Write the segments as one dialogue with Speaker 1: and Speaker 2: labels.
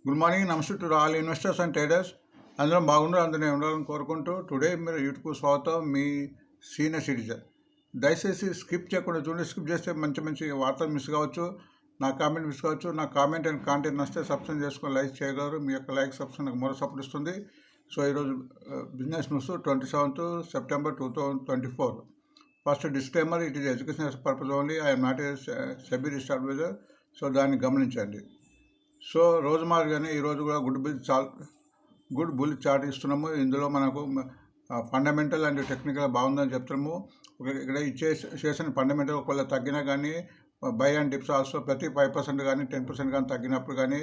Speaker 1: Good morning, నమస్తే to all investors and traders. అందరం బాగుండాలి, అందరూ ఉండాలని కోరుకుంటూ టుడే మీరు యూట్యూబ్ స్వాగతం. మీ సీనియర్ సిటిజన్. దయచేసి స్కిప్ చేయకుండా చూడండి. స్కిప్ చేస్తే మంచి మంచి వార్తలు మిస్ కావచ్చు, నా కామెంట్ మిస్ కావచ్చు. నా కామెంట్ అండ్ కాంటెంట్ నచ్చితే సబ్స్క్రైబ్ చేసుకొని లైక్ చేయగలరు. మీ యొక్క లైక్ సబ్స్క్రైబ్ నాకు మరో సపోర్ట్ ఇస్తుంది. సో ఈరోజు business news 27th September 2024. First disclaimer, it is educational purpose only. I'm not a SEBI registered advisor. So దాన్ని గమనించండి. సో రోజు మాదిరిగానే ఈరోజు కూడా గుడ్ బుల్ చార్ట్ ఇస్తున్నాము. ఇందులో మనకు ఫండమెంటల్ అండ్ టెక్నికల్ బాగుందని చెప్తున్నాము. ఇక్కడ చేసిన ఫండమెంటల్ ఒకవేళ తగ్గినా కానీ బై అండ్ డిప్స్ ఆల్సో ప్రతి 5% కానీ 10% కానీ తగ్గినప్పుడు కానీ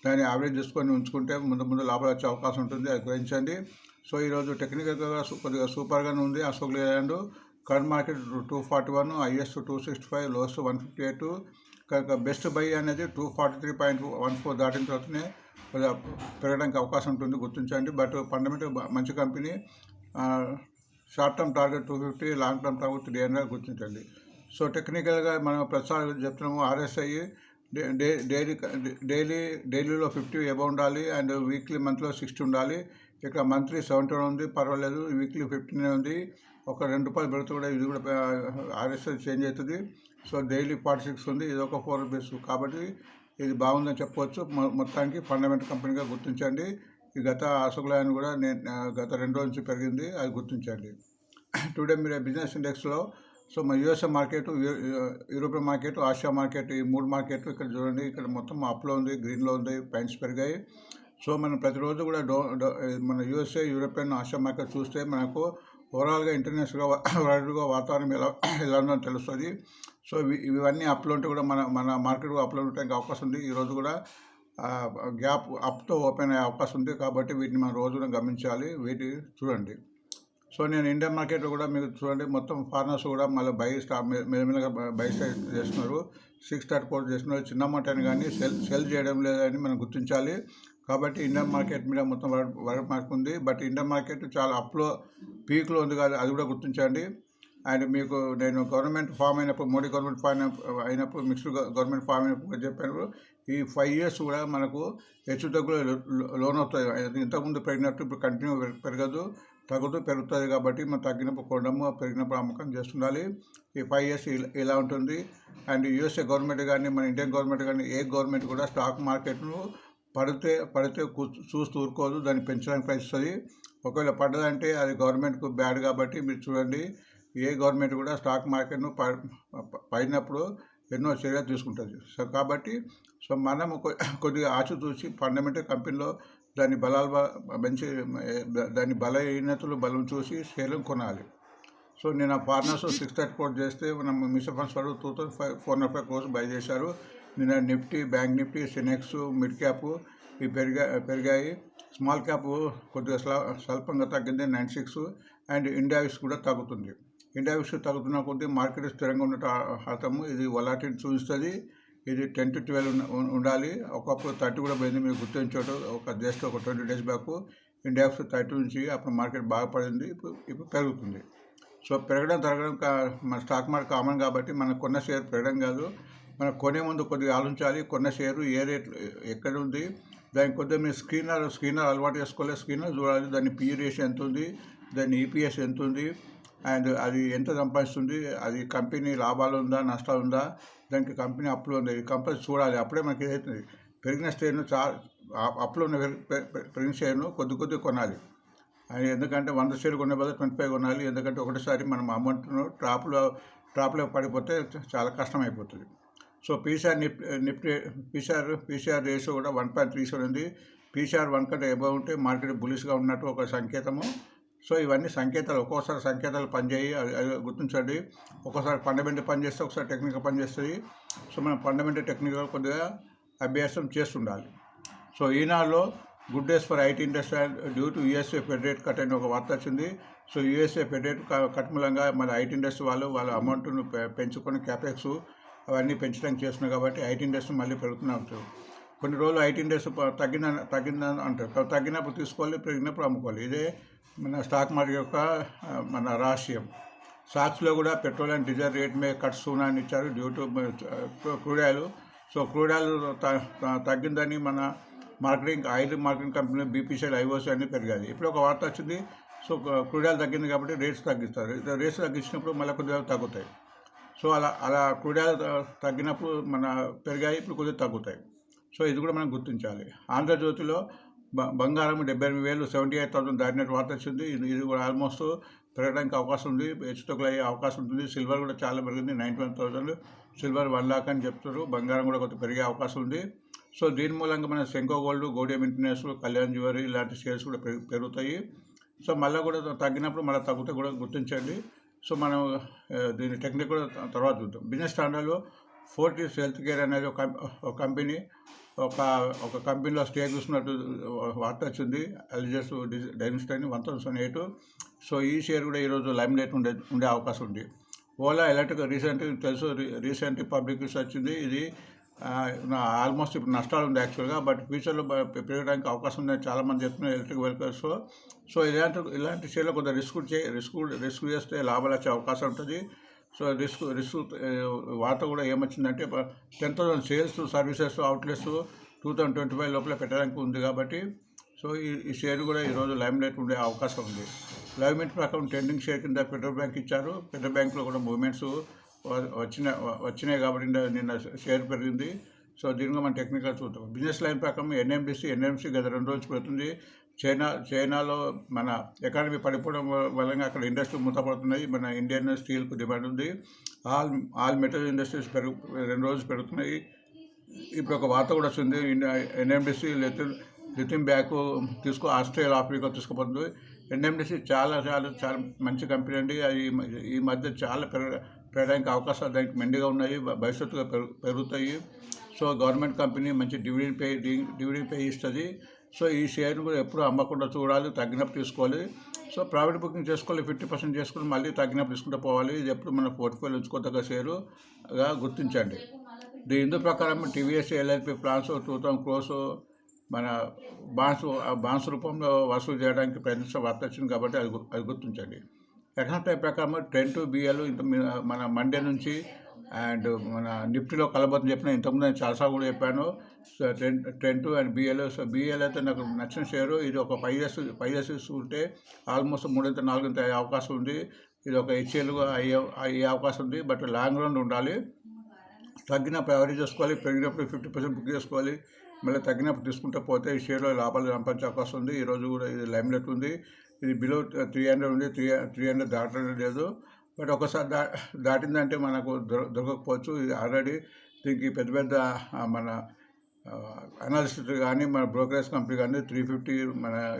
Speaker 1: దాన్ని యావరేజ్ చేసుకొని ఉంచుకుంటే ముందు లాభాలు వచ్చే అవకాశం ఉంటుంది. అది గ్రహించండి. సో ఈరోజు టెక్నికల్గా కొద్దిగా సూపర్గానే ఉంది. Ashok Leyland current market 241, highest 265, lowest 158. Best buy అనేది 243.14 దాటిన తర్వాతనే పెరగడానికి అవకాశం ఉంటుంది, గుర్తించండి. బట్ ఫండమెంటల్ మంచి company. Short term target 250, long term target 300 గుర్తించండి. సో టెక్నికల్గా మనం ప్రతిసారి చెప్తున్నాము, RSI డైలీలో 50 ఎబవ్ ఉండాలి అండ్ వీక్లీ మంత్లో 60 ఉండాలి. ఇక్కడ మంత్లీ 71 ఉంది, పర్వాలేదు. వీక్లీ 15 ఉంది. ఒక ₹2 పెడితే కూడా ఇది కూడా RSI చేంజ్ అవుతుంది. సో డైలీ 46 ఉంది, ఇది ఒక ₹4 కాబట్టి ఇది బాగుందని చెప్పవచ్చు. మొత్తానికి ఫండమెంటల్ కంపెనీగా గుర్తించండి. ఈ గత అశోక్ లేలాండ్ కూడా గత 2 రోజుల నుంచి పెరిగింది, అది గుర్తించండి. టుడే మీరు బిజినెస్ ఇండెక్స్లో సో మన USA market, European market, Asia market, ఈ 3 మార్కెట్లు ఇక్కడ చూడండి. ఇక్కడ మొత్తం అప్లో ఉంది, గ్రీన్లో ఉంది, పైన్స్ పెరిగాయి. సో మనం ప్రతిరోజు కూడా మన USA, యూరోపియన్, ఆసియా మార్కెట్ చూస్తే మనకు ఓవరాల్గా ఇంటర్నేషనల్గా వాతావరణం ఎలా ఉందని తెలుస్తుంది. సో ఇవన్నీ అప్లో ఉంటే కూడా మన మార్కెట్ అప్లో ఉండడానికి అవకాశం ఉంది. ఈరోజు కూడా గ్యాప్ అప్తో ఓపెన్ అయ్యే అవకాశం ఉంది. కాబట్టి వీటిని మనం రోజు కూడా గమనించాలి. వీటి చూడండి. సో నేను ఇండియన్ మార్కెట్లో కూడా మీకు చూడండి, మొత్తం ఫారినర్స్ కూడా మళ్ళీ మెల్లమెల్లగా బై సైడ్ చేస్తున్నారు. 634 చేస్తున్నారు. చిన్న అమౌంట్ అని కానీ సెల్ చేయడం లేదని మనం గుర్తించాలి. కాబట్టి ఇండియన్ మార్కెట్ మీద మొత్తం వరల్డ్ మార్కెట్ ఉంది. బట్ ఇండియన్ మార్కెట్ చాలా అప్లో పీక్లో ఉంది కాదు, అది కూడా గుర్తించండి. అండ్ మీకు నేను గవర్నమెంట్ ఫామ్ అయినప్పుడు, మోడీ గవర్నమెంట్ ఫామ్ అయినప్పుడు, మిక్స్డ్ గవర్నమెంట్ ఫామ్ అయినప్పుడు చెప్పాను, ఈ 5 years కూడా మనకు హెచ్చు తగ్గులు లోన్ అవుతాయి. ఇంతకుముందు పెరిగినట్టు ఇప్పుడు కంటిన్యూ పెరగదు, పెరుగుతుంది. కాబట్టి మనం తగ్గినప్పుడు కొనడము, పెరిగినప్పుడు అమ్మకం చేస్తుండాలి. ఈ 5 years ఇలా ఉంటుంది. అండ్ USA గవర్నమెంట్ కానీ మన ఇండియన్ గవర్నమెంట్ కానీ ఏ గవర్నమెంట్ కూడా స్టాక్ మార్కెట్ను పడితే చూస్తూ ఊరుకోదు, దాన్ని పెంచడానికి ప్రయత్నిస్తుంది. ఒకవేళ పడ్డదంటే అది గవర్నమెంట్కు బ్యాడ్. కాబట్టి మీరు చూడండి, ఏ గవర్నమెంట్ కూడా స్టాక్ మార్కెట్ను పడినప్పుడు ఎన్నో చర్యలు తీసుకుంటుంది. సో కాబట్టి మనం కొద్దిగా ఆచితూచి ఫండమెంటల్ కంపెనీలో దాని బలహీనతలు బలం చూసి షేర్లను కొనాలి. సో నేను ఆ ఫారినర్స్ 634 చేస్తే మనం మ్యూచువల్ ఫండ్స్ వాళ్ళు 2405 crores బై చేశారు. నిన్న Nifty, bank Nifty, Sensex, mid cap ఇవి పెరిగాయి. స్మాల్ క్యాప్ కొద్దిగా స్వల్పంగా తగ్గింది, 96. అండ్ ఇండియా విక్స్ కూడా తగ్గుతుంది. ఇండియా విక్స్ తగ్గుతున్న కొద్దీ మార్కెట్ స్థిరంగా ఉన్నట్టు అర్థము. ఇది వొలాటిలిటీ చూపిస్తుంది. ఇది 10 to 12 ఉండాలి. ఒకప్పుడు 30 కూడా పోయింది, మీరు గుర్తించడం జస్ట్ ఒక 20 days బ్యాక్ ఇండియా విక్స్ 30 నుంచి అప్పుడు మార్కెట్ బాగా పడింది, ఇప్పుడు పెరుగుతుంది. సో తరగడం మన స్టాక్ మార్కెట్ కామన్ కాబట్టి మనం కొన్న షేర్ పెరగడం కాదు. మనం కొనే ముందు కొద్దిగా ఆలోచించాలి. కొన్న షేరు ఏ రేట్ ఎక్కడ ఉంది, దానికి కొద్దిగా మీరు స్క్రీనర్ అలవాటు చేసుకోవాలి. స్క్రీనర్ చూడాలి, దాని PE రేషియో ఎంత ఉంది, దాని EPS ఎంత ఉంది, అండ్ అది ఎంత సంపాదిస్తుంది, అది కంపెనీ లాభాలు ఉందా, నష్టాలు ఉందా, దానికి కంపెనీ అప్పులు ఉంది, కంపల్సరీ చూడాలి. అప్పుడే మనకి ఏదైతుంది. పెరిగిన షేర్ను అప్పులో ఉన్న పెరిగిన షేర్ను కొద్ది కొనాలి. అది ఎందుకంటే 100 షేర్లు కొనే బదులు 25 కొనాలి. ఎందుకంటే ఒకటిసారి మనం అమౌంట్ను ట్రాప్లో పడిపోతే చాలా కష్టం అయిపోతుంది. సో పీసీఆర్ రేషియో కూడా 1.37 ఉంది. పీసీఆర్ 1 కంటే ఎబవ్ ఉంటే మార్కెట్ బులిష్గా ఉన్నట్టు ఒక సంకేతము. సో ఇవన్నీ సంకేతాలు. ఒక్కోసారి సంకేతాలు పనిచేయి, అది గుర్తించండి. ఒక్కోసారి ఫండమెంటల్ పనిచేస్తే, ఒకసారి టెక్నికల్ పనిచేస్తుంది. సో మనం ఫండమెంటల్ టెక్నికల్ కొద్దిగా అభ్యాసం చేస్తుండాలి. సో ఈనాడులో good days for IT industry due to USA fed rate cut అని ఒక వార్త వచ్చింది. So USA fed rate cut మూలంగా మన IT ఇండస్ట్రీ వాళ్ళ అమౌంట్ను పెంచుకొని క్యాపెక్స్ అవన్నీ పెంచడానికి చేస్తున్నారు. కాబట్టి IT ఇండస్ట్రీ మళ్ళీ పెరుగుతున్నారు. కొన్ని రోజులు IT ఇండస్ట్రీ తగ్గిందని అంటారు. తగ్గినప్పుడు తీసుకోవాలి, పెరిగినప్పుడు అమ్ముకోవాలి. ఇదే మన స్టాక్ మార్కెట్ యొక్క మన రహస్యం. స్టాక్స్లో కూడా పెట్రోల్ అండ్ డీజిల్ రేట్ మీద కట్స్ అని ఇచ్చారు due to crude oil. So crude oil తగ్గిందని మన oil marketing company BPCL, IOC అన్నీ పెరిగాయి. ఇప్పుడు ఒక వార్త వచ్చింది, సో క్రూడ్ ఆయిల్ తగ్గింది కాబట్టి రేట్స్ తగ్గిస్తారు. రేట్స్ తగ్గించినప్పుడు మళ్ళీ కొద్దిగా తగ్గుతాయి. సో అలా క్రూడ్ ఆయిల్ తగ్గినప్పుడు పెరిగాయి, ఇప్పుడు కొద్దిగా తగ్గుతాయి. సో ఇది కూడా మనం గుర్తించాలి. ఆంధ్రజ్యోతిలో బంగారం 78,000 78,000 దాటినట్టు వార్త వచ్చింది. ఇది కూడా ఆల్మోస్ట్ పెరగడానికి అవకాశం ఉంది, హెచ్చుతగ్గులు అయ్యే అవకాశం ఉంటుంది. సిల్వర్ కూడా చాలా పెరిగింది, 91,000. సిల్వర్ 1 lakh అని చెప్తారు. బంగారం కూడా కొంత పెరిగే అవకాశం ఉంది. సో దీని మూలంగా మన సెంకో గోల్డ్, గోడియం ఇంటర్నేషనల్, కళ్యాణ్ జ్యువెలరీ ఇలాంటి షేర్స్ కూడా పెరుగుతాయి. సో మళ్ళీ కూడా తగ్గినప్పుడు మళ్ళీ తగ్గితే కూడా గుర్తించండి. సో మనం దీని టెక్నిక్ కూడా తర్వాత చూద్దాం. బిజినెస్ స్టాండర్డ్లో ఫోర్టిస్ హెల్త్ కేర్ అనేది ఒక కంపెనీ, ఒక కంపెనీలో స్టేక్ చూసినట్టు వార్త వచ్చింది. అలిజర్స్ డైనస్టీ 1008. సో ఈ షేర్ కూడా ఈరోజు లైమ్ లైట్ ఉండే అవకాశం ఉంది. ఓలా ఎలక్ట్రిక్ రీసెంట్ పబ్లిక్ వచ్చింది. ఇది ఆల్మోస్ట్ ఇప్పుడు నష్టాలు ఉంది యాక్చువల్గా, బట్ ఫ్యూచర్లో పెరగడానికి అవకాశం ఉందని చాలామంది చెప్తున్నారు ఎలక్ట్రిక్ వెహికల్స్. సో ఇలాంటి షేర్లో కొంత రిస్క్ చేస్తే లాభాలు వచ్చే అవకాశం ఉంటుంది. సో రిస్క్ వార్త కూడా ఏమొచ్చిందంటే 10,000 సేల్స్, సర్వీసెస్, అవుట్లెట్స్ 2025 లోపల పెట్టడానికి ఉంది కాబట్టి సో ఈ షేర్ కూడా ఈరోజు లైమ్ లైట్ ఉండే అవకాశం ఉంది. లైవ్మెంట్ ప్రకారం ట్రెండింగ్ షేర్ కింద ఫెడరల్ బ్యాంక్ ఇచ్చారు. ఫెడరల్ బ్యాంక్లో కూడా మూవ్మెంట్స్ వచ్చినాయి కాబట్టి నిన్న షేర్ పెరిగింది. సో దీనిగా మనం టెక్నికల్ చూద్దాం. బిజినెస్ లైన్ ప్రకారం ఎన్ఎండిసి గత 2 రోజులు పెడుతుంది. చైనాలో మన ఎకానమీ పడిపోవడం వల్ల అక్కడ ఇండస్ట్రీ మూతపడుతున్నాయి. మన ఇండియన్ స్టీల్కు డిమాండ్ ఉంది. ఆల్ మెటల్ ఇండస్ట్రీస్ 2 రోజులు పెరుగుతున్నాయి. ఇప్పుడు ఒక వార్త కూడా వస్తుంది, ఎన్ఎండిసి లిథియం బ్యాక్ ఆస్ట్రేలియా, ఆఫ్రికా తీసుకుపోతుంది. ఎన్ఎండిసి చాలా మంచి కంపెనీ అండి. అది ఈ మధ్య చాలా పెరగడానికి అవకాశాలు దానికి మెండుగా ఉన్నాయి, భవిష్యత్తుగా పెరుగుతాయి. సో గవర్నమెంట్ కంపెనీ మంచి డివిడెండ్ పే ఇస్తుంది. సో ఈ షేర్ను కూడా ఎప్పుడు అమ్మకుండా చూడాలి, తగ్గినప్పుడు తీసుకోవాలి. సో ప్రాఫిట్ బుకింగ్ చేసుకోవాలి, 50% చేసుకుని మళ్ళీ తగ్గినప్పుడు తీసుకుంటూ పోవాలి. ఇది ఎప్పుడు మన పోర్ట్ఫోలియో ఉంచుకోదగ్గ షేరుగా గుర్తించండి. దీని ఇందు ప్రకారం టీవీఎస్ ఎల్ఎల్పి ప్లాన్స్ 2,000 crores మన బాండ్స్ రూపంలో వసూలు చేయడానికి ప్రయత్నించే వార్త వచ్చింది కాబట్టి అది గుర్తించండి. ఎకనామిక్ టైప్ ప్రకారం ట్రెండ్ టు బిఎల్ మన మండే నుంచి అండ్ మన నిఫ్టీలో కలబోతుందని చెప్పిన ఇంతకుముందు నేను చాలాసార్లు కూడా చెప్పాను. So trend to and BL. So BL అయితే నాకు నచ్చిన షేరు. ఇది ఒక 5 years ఉంటే ఆల్మోస్ట్ 3-4 అయ్యే అవకాశం ఉంది. ఇది ఒక హెచ్ఎల్గా అయ్యే అవకాశం ఉంది. బట్ లాంగ్ రన్ ఉండాలి. తగ్గినప్పుడు ఎవరేజ్ చేసుకోవాలి, పెరిగినప్పుడు 50% బుక్ చేసుకోవాలి. మళ్ళీ తగ్గినప్పుడు తీసుకుంటూ పోతే ఈ షేర్లో లాభాలు సంపాదించే అవకాశం ఉంది. ఈరోజు కూడా ఇది లైమ్ లైట్ ఉంది. ఇది బిలో 300 ఉంది, 300 దాటడం లేదు. బట్ ఒకసారి దాటిందంటే మనకు దొరకకపోవచ్చు. ఇది ఆల్రెడీ దీనికి పెద్ద మన అనాలిసిస్ కానీ మన బ్రోకరేజ్ కంపెనీ కానీ 350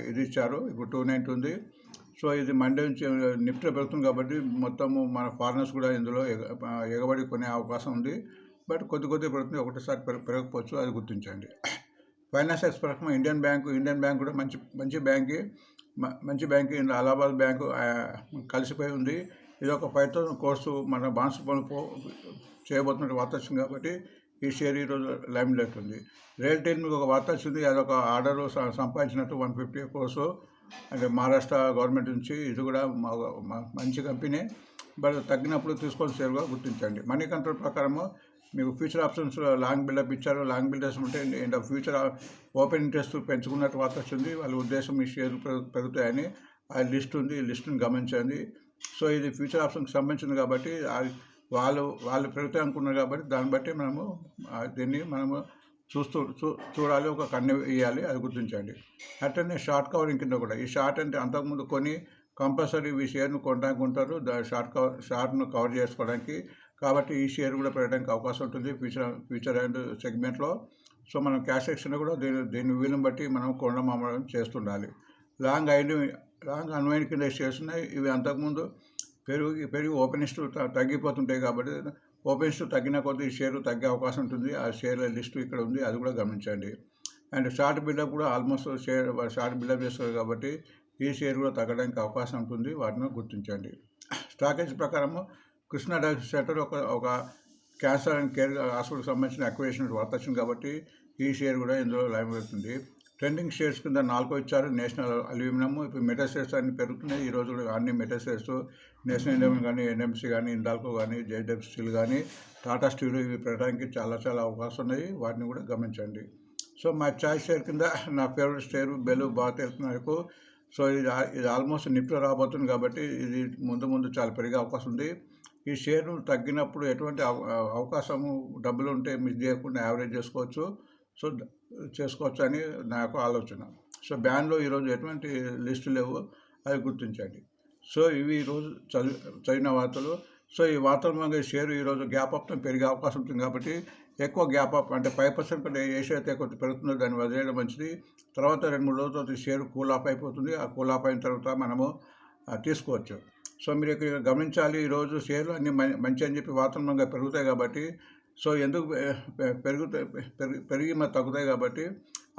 Speaker 1: ఇది ఇచ్చారు. ఇప్పుడు 290 ఉంది. సో ఇది మండే నుంచి నిఫ్టీ పెరుగుతుంది కాబట్టి మొత్తము మన ఫారినర్స్ కూడా ఇందులో ఎగబడి కొనే అవకాశం ఉంది. బట్ కొద్ది పెరుగుతుంది, ఒకటిసారి పెరగకపోవచ్చు, అది గుర్తించండి. ఫైనాన్స్ ప్రకారం ఇండియన్ బ్యాంక్ కూడా మంచి బ్యాంక్ అలహాబాద్ బ్యాంకు కలిసిపోయి ఉంది. ఇది ఒక 5,000 crores మన బాండ్స్ చేయబోతున్నట్టు వార్త వచ్చింది కాబట్టి ఈ షేర్ ఈరోజు లైమ్ లైట్ ఉంది. రైల్ టెల్ మీకు ఒక వార్త వచ్చింది, అదొక ఆర్డర్ సంపాదించినట్టు 150 crores అంటే మహారాష్ట్ర గవర్నమెంట్ నుంచి. ఇది కూడా మంచి కంపెనీ, బట్ తగ్గినప్పుడు తీసుకొని షేర్గా గుర్తించండి. మనీ కంట్రోల్ ప్రకారము మీకు ఫ్యూచర్ ఆప్షన్స్ లాంగ్ బిల్డప్ ఇచ్చారు. లాంగ్ బిల్డర్స్ ఉంటే ఫ్యూచర్ ఓపెన్ ఇంట్రెస్ట్ పెంచుకున్నట్టు వార్త వచ్చింది. వాళ్ళ ఉద్దేశం ఈ షేర్లు పెరుగుతాయని ఆ లిస్ట్ ఉంది, ఈ లిస్టుని గమనించండి. సో ఇది ఫ్యూచర్ ఆప్షన్కి సంబంధించింది కాబట్టి వాళ్ళు పెరుగుతాయి అనుకున్నారు కాబట్టి దాన్ని బట్టి దీన్ని చూడాలి, ఒక కన్ను వేయాలి, అది గుర్తించండి. అట్లనే షార్ట్ కవరింగ్ కింద కూడా ఈ షార్ట్ అంటే అంతకుముందు కొని కంపల్సరీ ఈ షేర్ను కొనడానికి ఉంటారు, షార్ట్ను కవర్ చేసుకోవడానికి. కాబట్టి ఈ షేర్ కూడా పెరగడానికి అవకాశం ఉంటుంది ఫ్యూచర్ అండ్ సెగ్మెంట్లో. సో మనం క్యాష్ సెక్షన్లో కూడా దీని వీలుని బట్టి మనం కొనడం అమ్మడం చేస్తుండాలి. లాంగ్ అన్వైండ్ కింద షేర్స్ ఉన్నాయి. ఇవి అంతకుముందు పెరిగి ఓపెనిస్ట్ తగ్గిపోతుంటాయి కాబట్టి ఓపెనిస్ట్ తగ్గిన కొద్దీ ఈ షేరు తగ్గే అవకాశం ఉంటుంది. ఆ షేర్ల లిస్టు ఇక్కడ ఉంది, అది కూడా గమనించండి. అండ్ షార్ట్ బిల్డప్ కూడా ఆల్మోస్ట్ షార్ట్ బిల్డప్ చేస్తారు కాబట్టి ఈ షేర్ కూడా తగ్గడానికి అవకాశం ఉంటుంది, వాటిని గుర్తించండి. స్టాకేజ్ ప్రకారము కృష్ణా డయాగ్నోస్టిక్ సెంటర్ ఒక క్యాన్సర్ అండ్ కేర్ హాస్పిటల్కి సంబంధించిన అక్విజిషన్ వార్త వచ్చింది కాబట్టి ఈ షేర్ కూడా ఇందులో లైవ్ అవుతుంది. ట్రెండింగ్ షేర్స్ కింద 4 ఇచ్చారు. నేషనల్ అల్యూమినియం, ఇప్పుడు మెటల్ షేర్స్ అన్ని పెరుగుతున్నాయి. ఈరోజు కూడా అన్ని మెటల్ షేర్స్ నేషనల్ అల్యూమినియం కానీ, ఎన్ఎంసీ కానీ, హిందాల్కో కానీ, జేడబ్ల్యూ స్టీల్ కానీ, టాటా స్టీల్ ఇవి పెరగడానికి చాలా అవకాశం ఉన్నాయి, వాటిని కూడా గమనించండి. సో మా చాయ్ షేర్ కింద నా ఫేవరెట్ షేర్ బెలు భారత్ ఎయిర్టెల్ నాకు. సో ఇది ఆల్మోస్ట్ నిఫ్టీలో రాబోతుంది కాబట్టి ఇది ముందు చాలా పెరిగే అవకాశం ఉంది. ఈ షేర్ తగ్గినప్పుడు ఎటువంటి అవకాశము డబ్బులు ఉంటే మిస్ చేయకుండా యావరేజ్ చేసుకోవచ్చు. సో చేసుకోవచ్చు అని నా యొక్క ఆలోచన. సో బ్యాన్లో ఈరోజు ఎటువంటి లిస్టు లేవు, అది గుర్తించండి. సో ఇవి ఈరోజు చదివిన వార్తలు. సో ఈ వార్తల మీద షేర్ ఈరోజు గ్యాప్ అప్ పెరిగే అవకాశం ఉంటుంది కాబట్టి ఎక్కువ గ్యాప్ అప్ అంటే 5% కంటే ఏ షేర్ అయితే కొంచెం పెరుగుతుందో దాన్ని వదిలేయడం మంచిది. తర్వాత 2-3 రోజుల తర్వాత షేర్ కూల్ ఆఫ్ అయిపోతుంది. ఆ కూల్ ఆఫ్ అయిన తర్వాత మనము తీసుకోవచ్చు. సో మీరు ఇక్కడ గమనించాలి, ఈరోజు షేర్లు అన్నీ మంచి అని చెప్పి వాతావరణంగా పెరుగుతాయి కాబట్టి, సో ఎందుకు పెరిగి మరి తగ్గుతాయి కాబట్టి,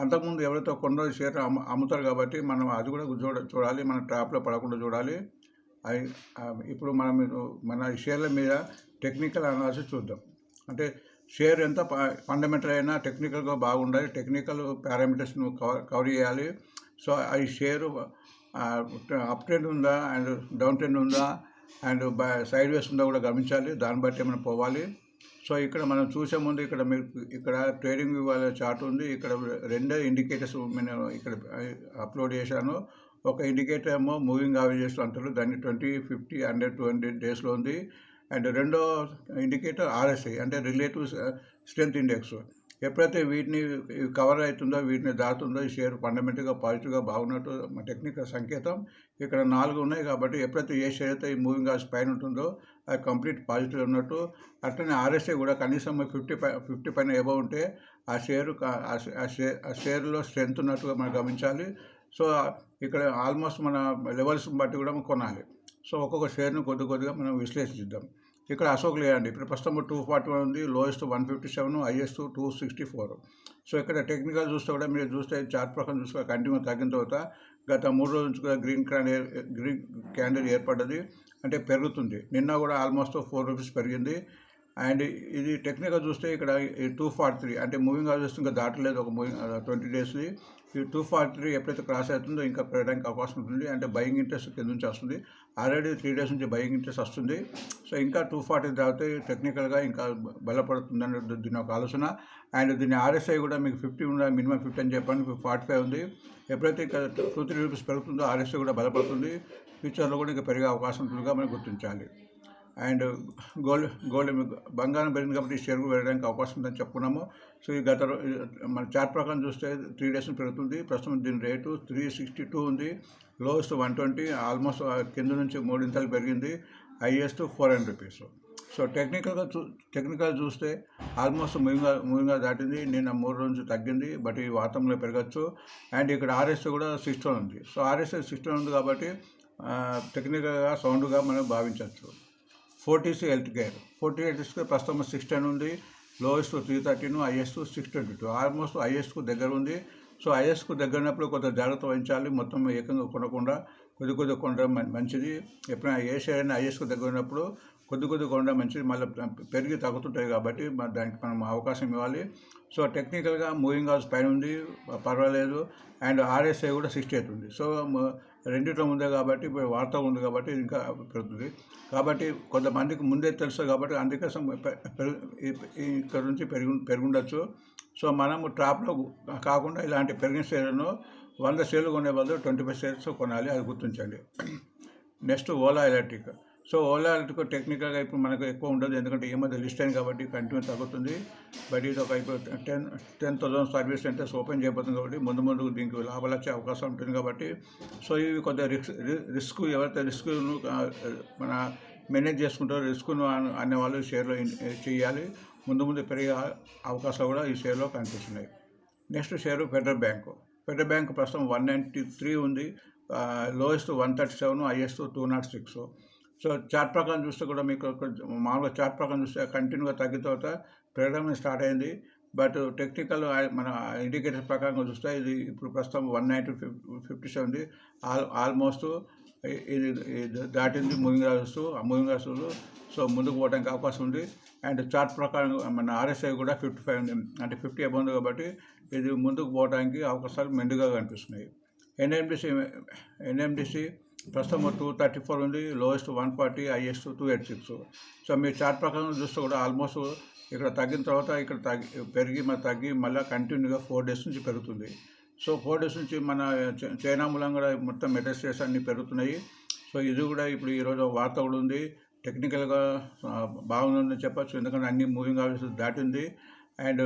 Speaker 1: అంతకుముందు ఎవరైతే కొన్నో షేర్ అమ్ముతారు కాబట్టి మనం అది కూడా చూడాలి, మన ట్రాప్లో పడకుండా చూడాలి. ఇప్పుడు మన షేర్ల మీద టెక్నికల్ అనాలిసిస్ చూద్దాం. అంటే షేర్ ఎంత ఫండమెంటల్ అయినా టెక్నికల్గా బాగుండాలి, టెక్నికల్ పారామీటర్స్ను కవర్ చేయాలి. సో ఈ షేరు అప్ ట్రెండ్ ఉందా అండ్ డౌన్ ట్రెండ్ ఉందా అండ్ సైడ్ వేస్ ఉందా కూడా గమనించాలి. దాన్ని బట్టి మనం పోవాలి. సో ఇక్కడ మనం చూసే ముందు ఇక్కడ ట్రేడింగ్ ఇవాళ చార్ట్ ఉంది. ఇక్కడ 2 ఇండికేటర్స్ నేను ఇక్కడ అప్లోడ్ చేశాను. ఒక ఇండికేటర్ ఏమో మూవింగ్ యావరేజెస్ అంటారు, దాన్ని 20, 50, 100, 200 డేస్లో ఉంది. అండ్ రెండో ఇండికేటర్ RSI అంటే రిలేటివ్ స్ట్రెంత్ ఇండెక్స్. ఎప్పుడైతే వీటిని కవర్ అవుతుందో, వీటిని దాటుతుందో ఈ షేర్ ఫండమెంటల్గా పాజిటివ్గా బాగున్నట్టు టెక్నికల్ సంకేతం. ఇక్కడ 4 ఉన్నాయి కాబట్టి ఎప్పుడైతే ఏ షేర్ అయితే ఈ మూవింగ్ యావరేజ్ పైన ఉంటుందో అది కంప్లీట్ పాజిటివ్ ఉన్నట్టు. అట్లనే RSI కూడా కనీసం 50 పైన ఎబవ్ ఉంటే ఆ షేర్లో స్ట్రెంత్ ఉన్నట్టుగా మనం గమనించాలి. సో ఇక్కడ ఆల్మోస్ట్ మన లెవెల్స్ బట్టి కూడా మనం కొనాలి. సో ఒక్కొక్క షేర్ను కొద్దిగా మనం విశ్లేషిద్దాం. ఇక్కడ అశోక్ లేయండి ఇప్పుడు ప్రస్తుతం 241 ఉంది, లోయెస్ట్ 157, హైయెస్ట్ 264. సో ఇక్కడ టెక్నికల్ చూస్తే కూడా మీరు చూస్తే చార్ట్ ప్రకారం చూస్తే కంటిన్యూ తగ్గిన తర్వాత గత 3 రోజుల నుంచి కూడా గ్రీన్ క్యాండిల్ ఏర్పడ్డది, అంటే పెరుగుతుంది. నిన్న కూడా ఆల్మోస్ట్ 4 రూపీస్ పెరిగింది. అండ్ ఇది టెక్నికల్ చూస్తే ఇక్కడ 243 అంటే మూవింగ్ యావరేజ్ ఇంకా దాటలేదు, ఒక 20 డేస్ది. ఈ 243 ఎప్పుడైతే క్రాస్ అవుతుందో ఇంకా పెరగడానికి అవకాశం ఉంటుంది. అంటే బయింగ్ ఇంట్రెస్ట్ కింద నుంచి వస్తుంది. ఆల్రెడీ 3 డేస్ నుంచి బయింగ్ ఇంట్రెస్ట్ వస్తుంది. సో ఇంకా 240 దాటితే టెక్నికల్గా ఇంకా బలపడుతుందని దీని ఒక ఆలోచన. అండ్ దీని RSI కూడా మీకు 50 ఉండాలి, మినిమం 50 అని చెప్పండి. 45 ఉంది. ఎప్పుడైతే ఇక్కడ 2-3 రూపీస్ పెరుగుతుందో RSI కూడా బలపడుతుంది. ఫ్యూచర్లో కూడా ఇంకా పెరిగే అవకాశం ఉంటుందిగా మనం గుర్తించాలి. అండ్ గోల్డ్ బంగారం పెరిగింది కాబట్టి షేర్ పెరగడానికి అవకాశం ఉందని చెప్పుకున్నాము. సో ఈ మన చార్ట్ ప్రకారం చూస్తే 3 డేస్ పెరుగుతుంది. ప్రస్తుతం దీని రేటు 362 ఉంది, లోయెస్ట్ 120, ఆల్మోస్ట్ కింద నుంచి 3 ఇంతలు పెరిగింది, హైయెస్ట్ 400 రూపీస్. సో టెక్నికల్ చూస్తే ఆల్మోస్ట్ మూవింగ్గా దాటింది. నిన్న 3 రోజులు తగ్గింది, బట్ ఈ వాతంలో పెరగచ్చు. అండ్ ఇక్కడ RSI కూడా 16 ఉంది. సో RSI 16 ఉంది కాబట్టి టెక్నికల్గా సౌండ్గా మనం భావించవచ్చు. ఫోర్టీసీ హెల్త్ కేర్ ప్రస్తుతం 610 ఉంది, లోయెస్ట్ 313, హైయెస్ట్ 622, ఆల్మోస్ట్ హైయెస్ట్కు దగ్గర ఉంది. సో హైయెస్ట్కు దగ్గర ఉన్నప్పుడు కొంత జాగ్రత్త వహించాలి, మొత్తం ఏకంగా కొనకుండా కొద్ది కొనడం మంచిది. ఎప్పుడైనా ఏ షేర్ అయినా హైయెస్ట్కు దగ్గర ఉన్నప్పుడు కొద్ది కొనడం మంచిది. మళ్ళీ పెరిగి తగ్గుతుంటాయి కాబట్టి దానికి మనం అవకాశం ఇవ్వాలి. సో టెక్నికల్గా మూవింగ్ యావరేజ్ పైన ఉంది, పర్వాలేదు. అండ్ RSI కూడా 68 ఉంది. సో రెండిట్లో ఉందే కాబట్టి వార్త ఉంది కాబట్టి ఇంకా పెరుగుతుంది. కాబట్టి కొంతమందికి ముందే తెలుసు కాబట్టి అందుకోసం ఇక్కడ నుంచి పెరుగుండొచ్చు. సో మనము ట్రాప్లో కాకుండా ఇలాంటి పెరిగిన షేర్లను 100 షేర్లు కొనే బదులు 25 షేర్స్ కొనాలి, అది గుర్తించండి. Next Ola electric. So Ola electric టెక్నికల్గా ఇప్పుడు మనకు ఎక్కువ ఉండదు, ఎందుకంటే ఈ మధ్య లిస్ట్ అయింది కాబట్టి కంటిన్యూ తగ్గుతుంది. బట్ ఇది ఒక 10,000 సర్వీస్ సెంటర్స్ ఓపెన్ చేయబోతుంది కాబట్టి ముందు దీనికి లాభాలు వచ్చే అవకాశం ఉంటుంది కాబట్టి. సో ఇవి కొద్దిగా రిస్క్ ఎవరైతే రిస్క్ను మన మేనేజ్ చేసుకుంటారో రిస్క్ను అనేవాళ్ళు షేర్లో చేయాలి. ముందు పెరిగే అవకాశాలు కూడా ఈ షేర్లో కనిపిస్తున్నాయి. నెక్స్ట్ షేరు ఫెడరల్ బ్యాంక్ ప్రస్తుతం 193 ఉంది, లోయెస్ట్ 137, హైయెస్ట్ 206. సో చార్ట్ ప్రకారం చూస్తే కూడా మీకు మామూలుగా చార్ట్ ప్రకారం చూస్తే కంటిన్యూగా తగ్గిన తర్వాత పెరగడం స్టార్ట్ అయింది. బట్ టెక్నికల్ మన ఇండికేటర్ ప్రకారంగా చూస్తే ఇది ఇప్పుడు ప్రస్తుతం 190.57 ఉంది, ఆల్మోస్ట్ ఇది దాటింది మూవింగ్ యావరేజ్. సో ముందుకు పోవడానికి అవకాశం ఉంది. అండ్ చార్ట్ ప్రకారం మన RSI కూడా 55 ఉంది, అంటే 50 అబౌవ్ ఉంది కాబట్టి ఇది ముందుకు పోవడానికి అవకాశాలు మెండుగా కనిపిస్తున్నాయి. ఎన్ఎండిసి ప్రస్తుతం 234 ఉంది, లోయెస్ట్ 140, హైయెస్ట్ 286. సో మీరు చార్ట్ ప్రకారం చూస్తే కూడా ఆల్మోస్ట్ ఇక్కడ తగ్గిన తర్వాత ఇక్కడ పెరిగి తగ్గి మళ్ళీ కంటిన్యూగా 4 డేస్ నుంచి పెరుగుతుంది. సో 4 డేస్ నుంచి మన చైనా మూలంగా కూడా మొత్తం మెటల్ షేర్స్ అన్నీ పెరుగుతున్నాయి. సో ఇది కూడా ఇప్పుడు ఈరోజు వార్త కూడా ఉంది, టెక్నికల్గా బాగుందని చెప్పచ్చు, ఎందుకంటే అన్ని మూవింగ్ ఆవరేజ్ దాటింది. అండ్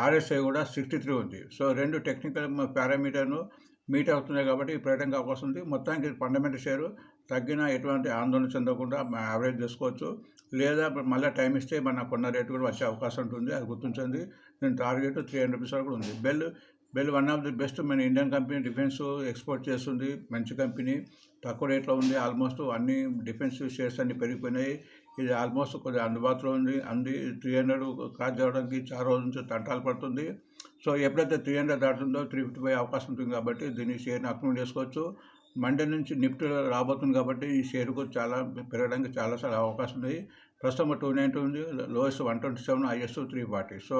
Speaker 1: ఆర్ఎస్ఐ కూడా 63 ఉంది. సో రెండు టెక్నికల్ పారామీటర్ను మీట్ అవుతున్నాయి కాబట్టి ప్రకటనకు అవకాశం ఉంది. మొత్తానికి ఫండమెంటల్ షేరు తగ్గినా ఎటువంటి ఆందోళన చెందకుండా యావరేజ్ చేసుకోవచ్చు, లేదా మళ్ళీ టైం ఇస్తే మన కొన్న రేటు కూడా వచ్చే అవకాశం ఉంటుంది, అది గుర్తించండి. దీని టార్గెట్ 300 రూపీస్ వరకు ఉంది. Bell one of the best మన ఇండియన్ కంపెనీ, డిఫెన్స్ ఎక్స్పోర్ట్ చేస్తుంది, మంచి కంపెనీ, తక్కువ రేట్లో ఉంది. ఆల్మోస్ట్ అన్ని డిఫెన్స్ షేర్స్ అన్నీ పెరిగిపోయినాయి. ఇది ఆల్మోస్ట్ కొద్దిగా అందుబాటులో ఉంది. 300 క్రాస్ చేయడానికి చాలా రోజుల నుంచి తంటాలు పడుతుంది. సో ఎప్పుడైతే 300 దాటుతుందో 350 అవకాశం ఉంటుంది కాబట్టి దీన్ని షేర్ని అక్రమం చేసుకోవచ్చు. మండే నుంచి నిఫ్టీ రాబోతుంది కాబట్టి ఈ షేర్కు చాలా పెరగడానికి చాలా అవకాశం ఉంది. ప్రస్తుతం 290 ఉంది, లోయెస్ట్ 127, హైయెస్ట్ 340. సో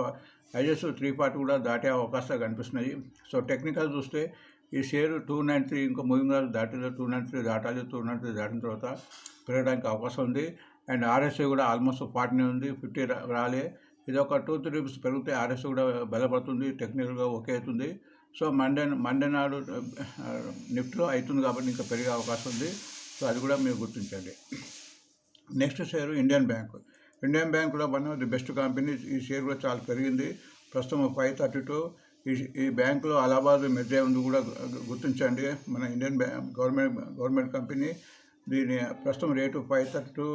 Speaker 1: హైయెస్ట్ 340 కూడా దాటే అవకాశాలు కనిపిస్తున్నాయి. సో టెక్నికల్ చూస్తే ఈ షేరు 293 ఇంకా మూవింగ్ దాటిలో 293 దాటాలి. 293 దాటిన తర్వాత పెరగడానికి అవకాశం ఉంది. అండ్ ఆర్ఎస్ఐ కూడా ఆల్మోస్ట్ 40 ఉంది, 50 రాలే. ఇది ఒక 2-3 రూపీస్ పెరిగితే ఆర్ఎస్ఐ కూడా బలపడుతుంది, టెక్నికల్గా ఓకే అవుతుంది. సో మండే నాడు నిఫ్టీలో అవుతుంది కాబట్టి ఇంకా పెరిగే అవకాశం ఉంది. సో అది కూడా మీరు గుర్తించండి. నెక్స్ట్ షేరు ఇండియన్ బ్యాంక్ కూడా one of the best company. ఈ షేర్ కూడా చాలా పెరిగింది, ప్రస్తుతం 532. ఈ బ్యాంకులో అలహాబాద్ మెర్జర్ ఉంది కూడా గుర్తించండి. మన ఇండియన్ గవర్నమెంట్ కంపెనీ. దీని ప్రస్తుతం రేటు 532,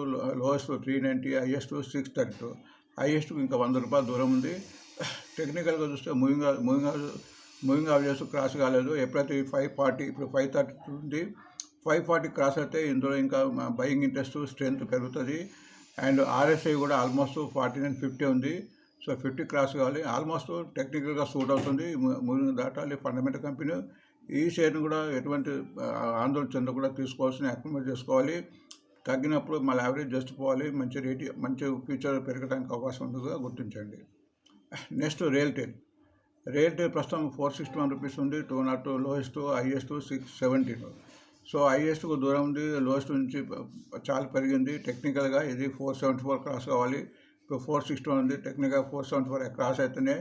Speaker 1: లోయెస్ట్ 390, హైయెస్ట్ 632. హైయెస్ట్ ఇంకా 100 రూపాయల దూరం ఉంది. టెక్నికల్గా చూస్తే మూవింగ్ ఆవరేజ్ క్రాస్ కాలేదు. ఎప్పుడైతే 540, ఇప్పుడు 532 ఉంది, 540 క్రాస్ అయితే ఇందులో ఇంకా బయింగ్ ఇంట్రెస్ట్ స్ట్రెంత్ పెరుగుతుంది. అండ్ ఆర్ఎస్ఐ కూడా ఆల్మోస్ట్ 49-50 ఉంది. సో 50 క్రాస్ కావాలి. ఆల్మోస్ట్ టెక్నికల్గా సూట్ అవుతుంది, మూవింగ్ దాటాలి, ఫండమెంటల్ కంపెనీ. ఈ షేర్ని కూడా ఎటువంటి ఆందోళన చెందకుండా తీసుకోవాల్సిన అక్యుములేట్ చేసుకోవాలి. తగ్గినప్పుడు మళ్ళీ యావరేజ్ చేసుకోవాలి. మంచి ఫ్యూచర్ పెరగడానికి అవకాశం ఉందిగా గుర్తించండి. నెక్స్ట్ రియల్టెల్ ప్రస్తుతం 461 రూపీస్ ఉంది, 202, లోయెస్ట్, హైయెస్ట్ 617. సో హైయెస్ట్కు దూరం ఉంది, లోయెస్ట్ నుంచి చాలా పెరిగింది. టెక్నికల్గా ఇది 474 క్రాస్ కావాలి. ఇప్పుడు 461 ఉంది, టెక్నికల్గా 474 క్రాస్ అయితేనే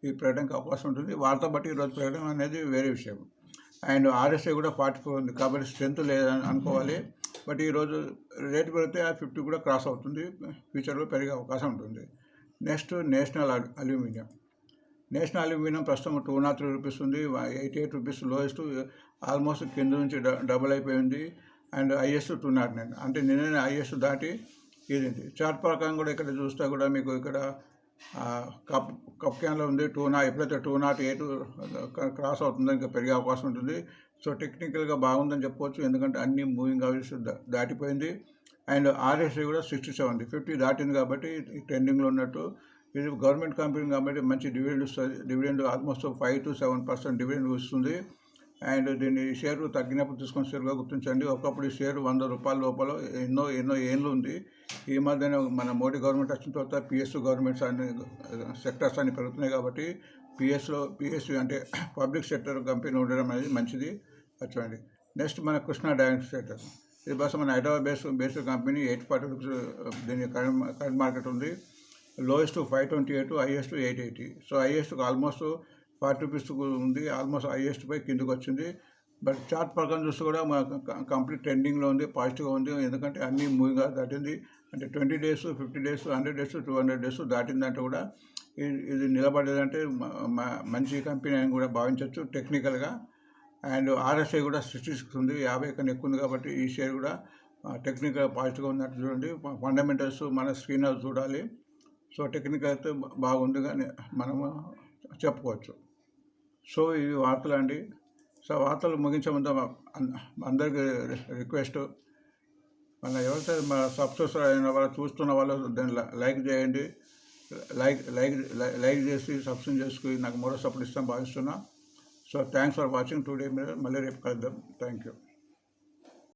Speaker 1: ఈ పెరగడానికి అవకాశం ఉంటుంది. వార్త బట్టి ఈరోజు పెరగడం అనేది వేరే విషయం. అండ్ ఆర్ఎస్ఐ కూడా 44 ఉంది కాబట్టి స్ట్రెంత్ లేదని అనుకోవాలి. బట్ ఈరోజు రేటు పెరిగితే ఆ 50 కూడా క్రాస్ అవుతుంది, ఫ్యూచర్లో పెరిగే అవకాశం ఉంటుంది. నెక్స్ట్ నేషనల్ అల్యూమినియం ప్రస్తుతం 203 రూపీస్ ఉంది, 88 రూపీస్ లోయెస్ట్, ఆల్మోస్ట్ కింద నుంచి డబుల్ అయిపోయింది. అండ్ హైయెస్ట్ 209, అంటే నిన్న హైయెస్ట్ దాటి ఇది. చార్ట్ ప్రకారం కూడా ఇక్కడ చూస్తే కూడా మీకు ఇక్కడ కప్ క్యాన్లో ఉంది. ఎప్పుడైతే 208 క్రాస్ అవుతుందో ఇంకా పెరిగే అవకాశం ఉంటుంది. సో టెక్నికల్గా బాగుందని చెప్పుకోవచ్చు, ఎందుకంటే అన్ని మూవింగ్ ఆవరేజ్ దాటిపోయింది. అండ్ ఆర్ఎస్ఐ కూడా 67, 50 దాటింది కాబట్టి ట్రెండింగ్లో ఉన్నట్టు. ఇది గవర్నమెంట్ కంపెనీ కాబట్టి మంచి డివిడెండ్ ఇస్తుంది. డివిడెండ్ ఆల్మోస్ట్ 5-7% డివిడెండ్ ఇస్తుంది. అండ్ దీన్ని షేరు తగ్గినప్పుడు తీసుకొని షేరుగా గుర్తించండి. ఒకప్పుడు ఈ షేరు 100 రూపాయల లోపల ఎన్నో ఏళ్ళు ఉంది. ఈ మధ్యన మన మోడీ గవర్నమెంట్ వచ్చిన తర్వాత పిఎస్యు గవర్నమెంట్స్ అన్ని సెక్టర్స్ అన్ని పెరుగుతున్నాయి కాబట్టి పిఎస్యు అంటే పబ్లిక్ సెక్టర్ కంపెనీ ఉండడం అనేది మంచిది. చూడండి. నెక్స్ట్ మన కృష్ణా డయాగ్నోస్టిక్స్. ఇది బస్ మన హైదరాబాద్ బేస్డ్ కంపెనీ. 840 రూపీస్ దీని కరెంట్ మార్కెట్ ఉంది. Lowest 528, highest 880. సో హైయెస్ట్కి ఆల్మోస్ట్ 40 రూపీస్ ఉంది, ఆల్మోస్ట్ హైయెస్ట్ పై కిందకు వచ్చింది. బట్ చార్ట్ ప్రకారం చూస్తే కూడా కంప్లీట్ ట్రెండింగ్లో ఉంది, పాజిటివ్గా ఉంది. ఎందుకంటే అన్ని మూవింగ్గా దాటింది. అంటే 20 డేస్, 50 డేస్, 100 డేస్, 200 డేస్ దాటిందంటే కూడా ఇది నిలబడేదంటే మంచి కంపెనీ అని కూడా భావించవచ్చు టెక్నికల్గా. అండ్ ఆర్ఎస్ఐ కూడా 66 ఉంది, 50 కన్నా ఎక్కువ ఉంది కాబట్టి ఈ షేర్ కూడా టెక్నికల్ పాజిటివ్గా ఉన్నట్టు చూడండి. ఫండమెంటల్స్ మన స్క్రీన్ చూడాలి. సో టెక్నికల్ అయితే బాగుంది కానీ మనము చెప్పుకోవచ్చు. సో ఇవి వార్తలు అండి. సో వార్తలు ముగించే ముందు అందరికీ రిక్వెస్ట్, మన ఎవరైతే మన సబ్స్క్రైబర్ అయిన వాళ్ళు చూస్తున్న వాళ్ళు దాన్ని లైక్ చేయండి. లైక్ చేసి సబ్స్క్రైబ్ చేసుకుని నాకు మరో సపోర్ట్ ఇస్తాను భావిస్తున్నా. So thanks for watching today. మళ్ళీ రేపు కలుద్దాం. Thank you.